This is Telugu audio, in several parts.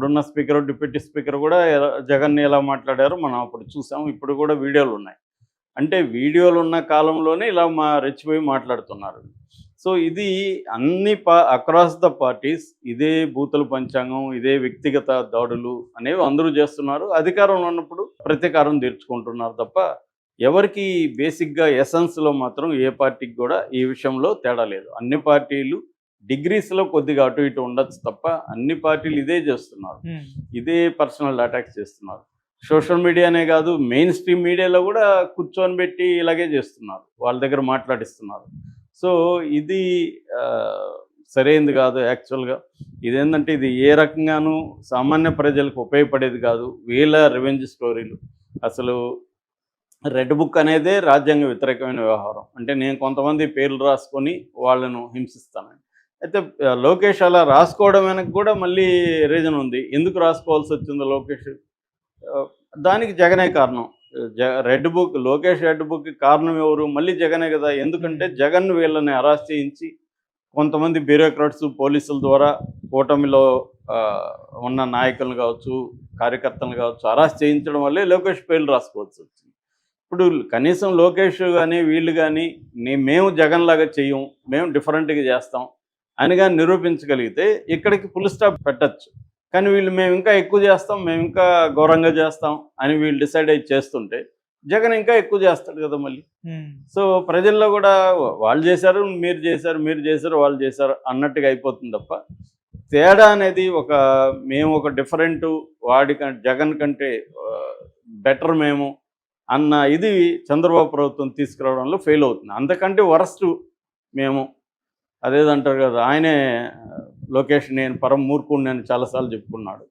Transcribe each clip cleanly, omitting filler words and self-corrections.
అప్పుడున్న స్పీకర్, డిప్యూటీ స్పీకర్ కూడా జగన్‌ని ఎలా మాట్లాడారో మనం అప్పుడు చూసాం. ఇప్పుడు కూడా వీడియోలున్నాయి. అంటే వీడియోలున్న కాలంలోనే ఇలా రెచ్చిపోయి మాట్లాడుతున్నారు. సో ఇది అన్ని అక్రాస్ ద పార్టీస్ ఇదే బూతుల పంచాంగం, ఇదే వ్యక్తిగత దాడులు అనేవి అందరూ చేస్తున్నారు. అధికారంలో ఉన్నప్పుడు ప్రతీకారం తీర్చుకుంటున్నారు తప్ప ఎవరికి బేసిక్‌గా ఎసెన్స్‌లో మాత్రం ఏ పార్టీకి కూడా ఈ విషయంలో తేడా లేదు. అన్ని పార్టీలు డిగ్రీస్‌లో కొద్దిగా అటు ఇటు ఉండొచ్చు తప్ప అన్ని పార్టీలు ఇదే చేస్తున్నారు. ఇదే పర్సనల్ అటాక్స్ చేస్తున్నారు. సోషల్ మీడియానే కాదు, మెయిన్ స్ట్రీమ్ మీడియాలో కూడా కూర్చొని పెట్టి ఇలాగే చేస్తున్నారు. వాళ్ళ దగ్గర మాట్లాడిస్తున్నారు. సో ఇది సరైనది కాదు యాక్చువల్‌గా. ఇదేంటంటే ఇది ఏ రకంగానూ సామాన్య ప్రజలకు ఉపయోగపడేది కాదు. వీళ్ళ రివెంజ్ స్టోరీలు. అసలు రెడ్ బుక్ అనేదే రాజ్యాంగ వ్యతిరేకమైన వ్యవహారం. అంటే నేను కొంతమంది పేర్లు రాసుకొని వాళ్ళను హింసిస్తానని. అయితే లోకేష్ అలా రాసుకోవడం వెనక కూడా మళ్ళీ రీజన్ ఉంది. ఎందుకు రాసుకోవాల్సొచ్చిందో లోకేష్? దానికి జగనే కారణం. లోకేష్ రెడ్ బుక్‌కి కారణం ఎవరు? మళ్ళీ జగనే కదా! ఎందుకంటే జగన్ వీళ్ళని అరెస్ట్ చేయించి కొంతమంది బ్యూరోక్రాట్స్, పోలీసుల ద్వారా కూటమిలో ఉన్న నాయకులను కావచ్చు, కార్యకర్తలను కావచ్చు అరెస్ట్ చేయించడం వల్లే లోకేష్ పేర్లు రాసుకోవాల్సొచ్చింది. ఇప్పుడు కనీసం లోకేష్ కానీ వీళ్ళు కానీ మేము జగన్‌లాగా చెయ్యం, మేము డిఫరెంట్‌గా చేస్తాం అని గాని నిరూపించగలిగితే ఇక్కడికి ఫుల్ స్టాప్ పెట్టొచ్చు. కానీ వీళ్ళు మేము ఇంకా ఎక్కువ చేస్తాం, మేము ఇంకా ఘోరంగా చేస్తాం అని వీళ్ళు డిసైడ్ అయ్యి చేస్తుంటే జగన్ ఇంకా ఎక్కువ చేస్తాడు కదా మళ్ళీ. సో ప్రజల్లో కూడా వాళ్ళు చేశారు, మీరు చేశారు, మీరు చేశారు, వాళ్ళు చేశారు అన్నట్టుగా అయిపోతుంది తప్ప తేడా అనేది మేము ఒక డిఫరెంట్ జగన్ కంటే బెటర్ మేము అన్న ఇది చంద్రబాబు ప్రభుత్వం తీసుకురావడంలో ఫెయిల్ అవుతుంది. అంతకంటే వరస్ట్ మేము అదేదంటారు కదా, ఆయనే లోకేష్ నేను పరమ మూర్ఖుడిని అని చాలాసార్లు చెప్పుకున్నాడు.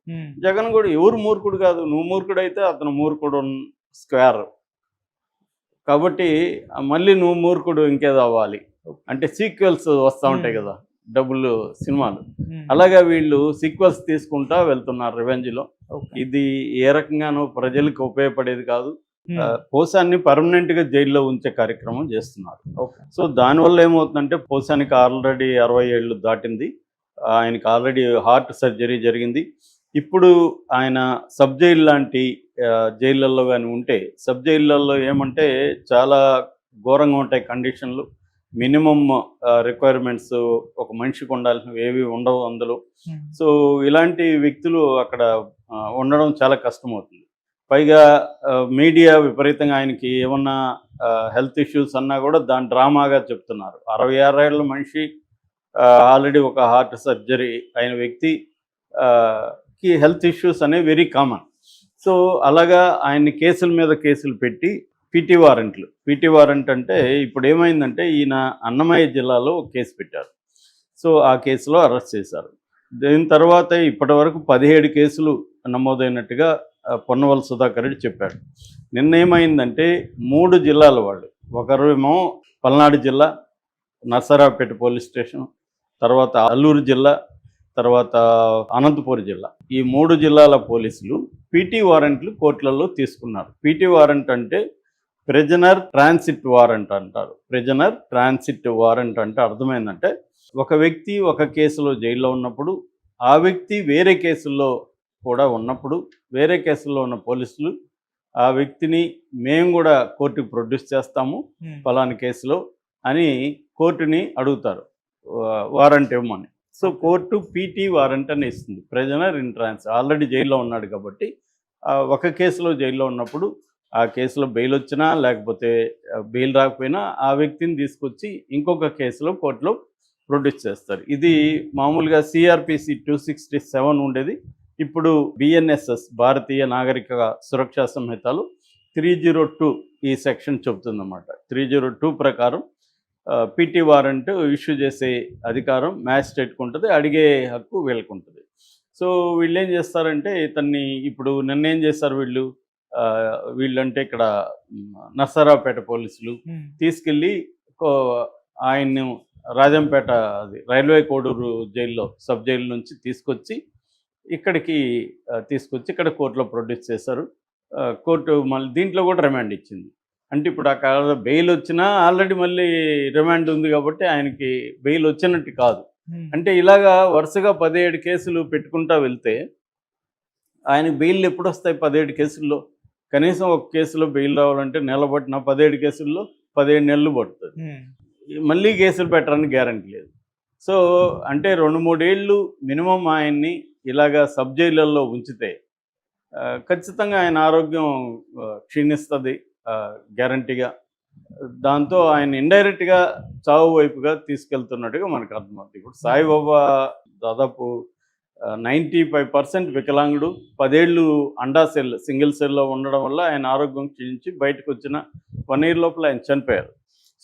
జగన్ కూడా ఎవరు మూర్ఖుడు కాదు, నువ్వు మూర్ఖుడైతే అతను మూర్ఖుడు స్క్వేర్. కాబట్టి మళ్ళీ నువ్వు మూర్ఖుడు ఇంకేదో అవ్వాలి అంటే సీక్వెల్స్ వస్తూ ఉంటాయి కదా డబ్బులు సినిమాలు. అలాగే వీళ్ళు సీక్వెల్స్ తీసుకుంటా వెళ్తున్నారు రివెంజ్లో. ఇది ఏ రకంగానూ ప్రజలకు ఉపయోగపడేది కాదు. పోసాన్ని పర్మనెంట్గా జైల్లో ఉంచే కార్యక్రమం చేస్తున్నారు. సో దానివల్ల ఏమవుతుందంటే పోసానికి ఆల్రెడీ 60 ఏళ్ళు దాటింది. ఆయనకి ఆల్రెడీ హార్ట్ సర్జరీ జరిగింది. ఇప్పుడు ఆయన సబ్ జైలు లాంటి జైళ్ళల్లో కానీ ఉంటే, సబ్ జైళ్ళల్లో ఏమంటే చాలా ఘోరంగా ఉంటాయి కండిషన్లు. మినిమం రిక్వైర్మెంట్స్ ఒక మనిషికి ఉండాల్సినవి ఏవి ఉండవు అందులో. సో ఇలాంటి వ్యక్తులు అక్కడ ఉండడం చాలా కష్టమవుతుంది. పైగా మీడియా విపరీతంగా ఆయనకి ఏమన్నా హెల్త్ ఇష్యూస్ అన్నా కూడా దాని డ్రామాగా చెప్తున్నారు. 66 ఏళ్ళ మనిషి ఆల్రెడీ ఒక హార్ట్ సర్జరీ అయిన వ్యక్తి కి హెల్త్ ఇష్యూస్ అనేవి వెరీ కామన్. సో అలాగా ఆయన్ని కేసుల మీద కేసులు పెట్టి పీటీ వారెంట్ అంటే ఇప్పుడు ఏమైందంటే ఈయన అన్నమయ్య జిల్లాలో ఒక కేసు పెట్టారు. సో ఆ కేసులో అరెస్ట్ చేశారు. దీని తర్వాత ఇప్పటి వరకు 17 కేసులు నమోదైనట్టుగా పొన్నవల్ సుధాకర్ రెడ్డి చెప్పాడు. నిన్న ఏమైందంటే 3 జిల్లాల వాళ్ళు, ఒకరేమో పల్నాడు జిల్లా నర్సరావుపేట పోలీస్ స్టేషన్, తర్వాత అల్లూరు జిల్లా, తర్వాత అనంతపూర్ జిల్లా, ఈ 3 జిల్లాల పోలీసులు పీటీ వారెంట్లు కోర్టులలో తీసుకున్నారు. పీటీ వారెంట్ అంటే ప్రిజనర్ ట్రాన్సిట్ వారెంట్ అంటారు. ప్రిజనర్ ట్రాన్సిట్ వారెంట్ అంటే అర్థమైందంటే ఒక వ్యక్తి ఒక కేసులో జైల్లో ఉన్నప్పుడు ఆ వ్యక్తి వేరే కేసుల్లో కూడా ఉన్నప్పుడు వేరే కేసుల్లో ఉన్న పోలీసులు ఆ వ్యక్తిని మేము కూడా కోర్టుకు ప్రొడ్యూస్ చేస్తాము ఫలాని కేసులో అని కోర్టుని అడుగుతారు వారెంట్ ఇవ్వమని. సో కోర్టు పీటీ వారెంట్ అని ఇస్తుంది. ప్రిజనర్ ఇన్ ట్రాన్స్ ఆల్రెడీ జైల్లో ఉన్నాడు కాబట్టి ఒక కేసులో జైల్లో ఉన్నప్పుడు ఆ కేసులో బెయిల్ వచ్చినా లేకపోతే బెయిల్ రాకపోయినా ఆ వ్యక్తిని తీసుకొచ్చి ఇంకొక కేసులో కోర్టులో ప్రొడ్యూస్ చేస్తారు. ఇది మామూలుగా సిఆర్పిసి 267 ఉండేది. ఇప్పుడు బిఎన్ఎస్ఎస్ భారతీయ నాగరిక సురక్షా సంహితలో 302 ఈ సెక్షన్ చెబుతుందన్నమాట. 302 ప్రకారం పీటీ వారెంట్ ఇష్యూ చేసే అధికారం మ్యాజిస్ట్రేట్కి ఉంటుంది, అడిగే హక్కు వీళ్ళకు ఉంటుంది. సో వీళ్ళు ఏం చేస్తారంటే ఇతన్ని ఇప్పుడు నిన్నేం చేస్తారు వీళ్ళంటే ఇక్కడ నర్సరావుపేట పోలీసులు తీసుకెళ్ళి ఆయన్ని రాజంపేట రైల్వే కోడూరు జైల్లో సబ్ జైలు నుంచి తీసుకొచ్చి ఇక్కడ కోర్టులో ప్రొడ్యూస్ చేశారు. కోర్టు మళ్ళీ దీంట్లో కూడా రిమాండ్ ఇచ్చింది. అంటే ఇప్పుడు అక్కడ బెయిల్ వచ్చినా ఆల్రెడీ మళ్ళీ రిమాండ్ ఉంది కాబట్టి ఆయనకి బెయిల్ వచ్చినట్టు కాదు. అంటే ఇలాగా వరుసగా 17 కేసులు పెట్టుకుంటా వెళ్తే ఆయనకు బెయిల్ ఎప్పుడు వస్తాయి? 17 కేసుల్లో. కనీసం ఒక కేసులో బెయిల్ రావాలంటే నెల పట్టిన 17 కేసుల్లో 17 నెలలు పడుతుంది. మళ్ళీ కేసులు పెట్టడానికి గ్యారంటీ లేదు. సో అంటే 2-3 ఏళ్ళు మినిమం ఆయన్ని ఇలాగా సబ్ జైళ్ళల్లో ఉంచితే ఖచ్చితంగా ఆయన ఆరోగ్యం క్షీణిస్తుంది గ్యారంటీగా. దాంతో ఆయన ఇండైరెక్ట్గా చావు వైపుగా తీసుకెళ్తున్నట్టుగా మనకు అర్థమవుతుంది. ఇప్పుడు సాయిబాబా దాదాపు 95% వికలాంగుడు, 10 ఏళ్ళు అండా సెల్ సింగిల్ సెల్లో ఉండడం వల్ల ఆయన ఆరోగ్యం క్షీణించి బయటకు వచ్చిన 1 ఇయర్ లోపల ఆయన చనిపోయారు.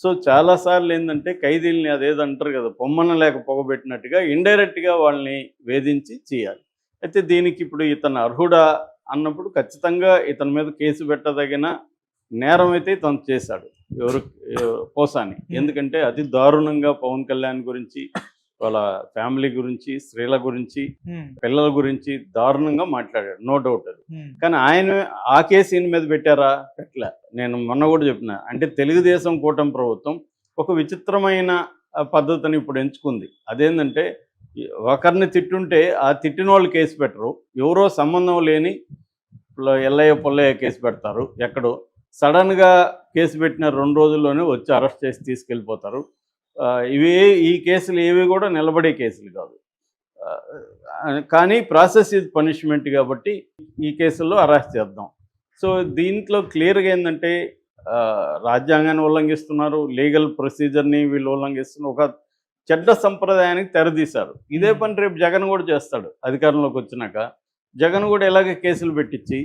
సో చాలాసార్లు ఏంటంటే ఖైదీల్ని అదేదంటారు కదా, పొమ్మన లేక పొగబెట్టినట్టుగా ఇండైరెక్ట్గా వాళ్ళని వేధించి చేయాలి. అయితే దీనికి ఇప్పుడు ఇతను అర్హుడా అన్నప్పుడు ఖచ్చితంగా ఇతని మీద కేసు పెట్టదగిన నేరం అయితే ఇతను చేశాడు. పోసాని. ఎందుకంటే అతి దారుణంగా పవన్ కళ్యాణ్ గురించి, వాళ్ళ ఫ్యామిలీ గురించి, స్త్రీల గురించి, పిల్లల గురించి దారుణంగా మాట్లాడాడు. నో డౌట్ అది. కానీ ఆయన ఆ కేసు ఈయన మీద పెట్టారా? పెట్టలే. నేను మొన్న కూడా చెప్పిన, అంటే తెలుగుదేశం కూటమి ప్రభుత్వం ఒక విచిత్రమైన పద్ధతిని ఇప్పుడు ఎంచుకుంది. అదేంటంటే ఒకరిని తిట్టుంటే ఆ తిట్టిన వాళ్ళు కేసు పెట్టరు, ఎవరో సంబంధం లేని ఎల్లయ్య పొల్లయ్య కేసు పెడతారు. ఎక్కడో సడన్గా కేసు పెట్టిన 2 రోజుల్లోనే వచ్చి అరెస్ట్ చేసి తీసుకెళ్ళిపోతారు. ఈ కేసులు ఏవి కూడా నిలబడే కేసులు కాదు. కానీ ప్రాసెస్ ఈజ్ పనిష్మెంట్ కాబట్టి ఈ కేసుల్లో అరెస్ట్ చేద్దాం. సో దీంట్లో క్లియర్గా ఏంటంటే రాజ్యాంగాన్ని ఉల్లంఘిస్తున్నారు, లీగల్ ప్రొసీజర్ని వీళ్ళు ఉల్లంఘిస్తున్నారు, ఒక చెడ్డ సంప్రదాయానికి తెరదీశారు. ఇదే పని రేపు జగన్ కూడా చేస్తాడు. అధికారంలోకి వచ్చినాక జగన్ కూడా ఇలాగే కేసులు పెట్టించి